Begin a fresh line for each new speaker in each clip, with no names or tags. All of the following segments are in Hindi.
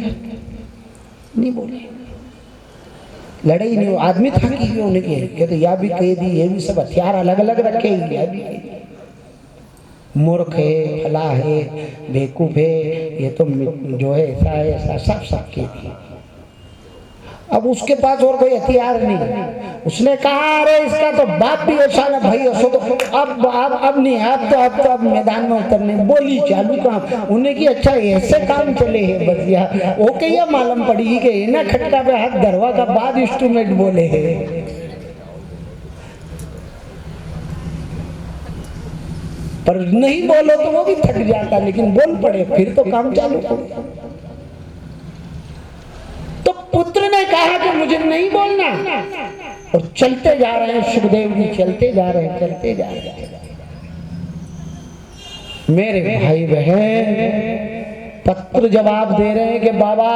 नहीं बोले, लड़े ही नहीं। आदमी था कि उनके कहते या भी कह दी, ये भी सब हथियार अलग अलग रखे ही, मूर्ख है, फला है, बेवकूफ है, ये तो जो है ऐसा है, ऐसा सब सबके दिए। अब उसके पास और कोई हथियार नहीं। उसने कहा अरे इसका तो बाप भी ऐसा ना भाई ऐसा, तो अब नहीं, अब मैदान में उतरने बोली चालू काम उन्हें की। अच्छा ऐसे काम चले है बजिया, ओके ये मालूम पड़ी कि ना खटका पे हाथ धरवा का बाद इंस्ट्रूमेंट बोले है। पर नहीं बोलो तो वो भी थक जाता, लेकिन बोल पड़े फिर तो काम चालू हो। तो पुत्र ने कहा कि मुझे नहीं बोलना, और चलते जा रहे हैं सुखदेव जी, चलते जा रहे हैं। मेरे भाई बहन पत्र जवाब दे रहे हैं कि बाबा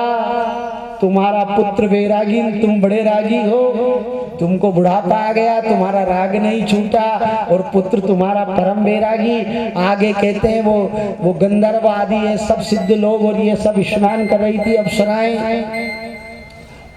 तुम्हारा पुत्र वैरागी, तुम बड़े रागी हो, तुमको बुढ़ापा आ गया, तुम्हारा राग नहीं छूटा, और पुत्र तुम्हारा परम वैरागी। आगे कहते हैं वो गंधर्व आदि है सब सिद्ध लोग, और ये सब स्नान कर रही थी अप्सराएं।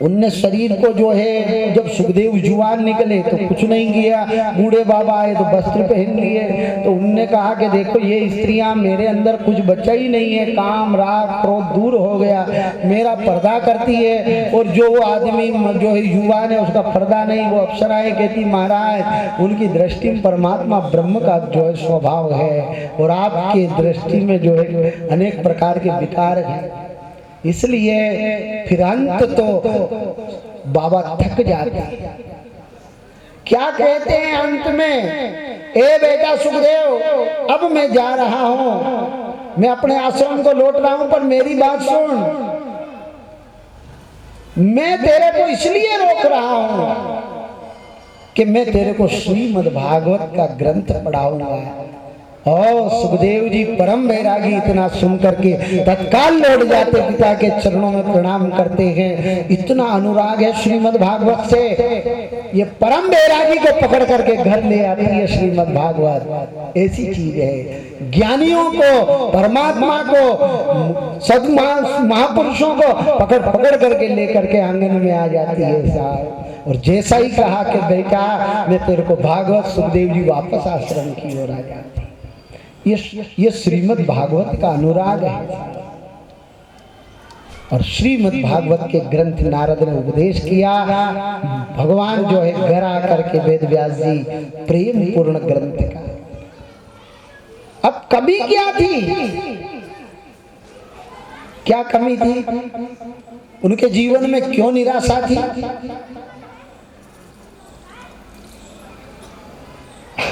उनने शरीर को जो है, जब सुखदेव जुआन निकले तो कुछ नहीं किया, बूढ़े बाबा आए तो वस्त्र पहन लिए। तो उनने कहा कि देखो ये स्त्रियां, मेरे अंदर कुछ बचा ही नहीं है, काम राग क्रोध दूर हो गया, मेरा पर्दा करती है, और जो वो आदमी जो है जुआन है उसका पर्दा नहीं। वो अप्सराएं कहती महाराज उनकी दृष्टि में परमात्मा ब्रह्म का जो है स्वभाव है, और आपकी दृष्टि में जो है अनेक प्रकार के विकार है। इसलिए फिर अंत तो बाबा थक जाते हैं। क्या कहते हैं अंत में, ए बेटा सुखदेव अब मैं जा रहा हूं, मैं अपने आश्रम को लौट रहा हूं, पर मेरी बात सुन, मैं तेरे को इसलिए रोक रहा हूं कि मैं तेरे को श्रीमद् भागवत का ग्रंथ पढ़ाऊंगा। और सुखदेव जी परम वैरागी इतना सुन करके तत्काल लौट जाते, पिता के चरणों में प्रणाम करते हैं। इतना अनुराग है श्रीमद् भागवत से, ये परम वैरागी को पकड़ करके घर ले आती है श्रीमद् भागवत। ऐसी चीज है, ज्ञानियों को, परमात्मा को, सद महापुरुषों को पकड़ पकड़ करके लेकर के आंगन में आ जाती है साहब। और जैसा ही कहा कि बेटा मैं तेरे को भागवत, सुखदेव जी वापस आश्रम की ओर आ जाते। ये श्रीमद् भागवत का अनुराग है। और श्रीमद् भागवत के ग्रंथ नारद ने उपदेश किया, भगवान जो है घर आकर के वेद व्यास जी प्रेम पूर्ण ग्रंथ का। अब कमी क्या थी, क्या कमी थी, उनके जीवन में क्यों निराशा थी?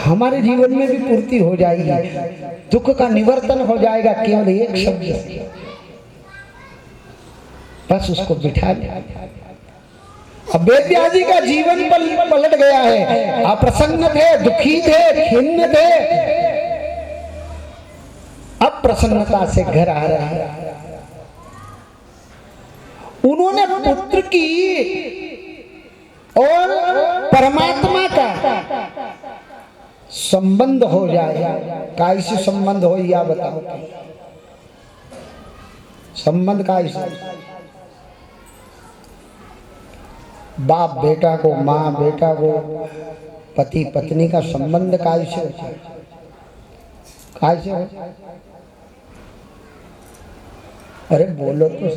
हमारे जीवन में भी पूर्ति हो जाएगी, दुख का निवर्तन हो जाएगा केवल एक शब्द से, बस उसको बिठा ले। अब वेद व्यास जी का जीवन पलट गया है, अप्रसन्न थे, दुखी थे, खिन्न थे, अब प्रसन्नता से घर आ रहा है। उन्होंने पुत्र की और परमात्मा का संबंध हो जाए, कैसे संबंध हो या बताओ, संबंध कैसे? बाप बेटा को, माँ बेटा को, पति पत्नी का संबंध कैसे हो, कैसे हो? अरे बोलो तो,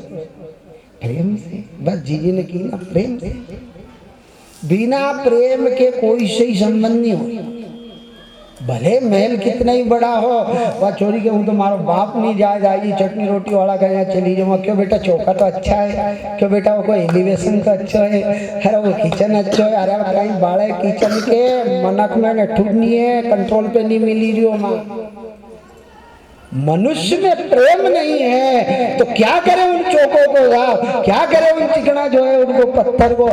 प्रेम से। बस जीजी ने की ना, प्रेम से। बिना प्रेम के कोई सही संबंध नहीं हो। भले महल कितना ही बड़ा हो, वह चोरी के हूँ तो मारो बाप नहीं जाएगी, चटनी रोटी वाला कहेगा चली जाऊँ, क्यों बेटा चौका तो अच्छा है, क्यों बेटा वो कोई एलिवेशन तो अच्छा है, अरे वो किचन अच्छा है, अरे कहीं बाड़े किचन के मनक में नठुक नहीं है, कंट्रोल पे नहीं मिली जो माँ। मनुष्य में प्रेम नहीं है तो क्या करे उन चौकों को, क्या करे उन चिकना जो है उनको पत्थर को।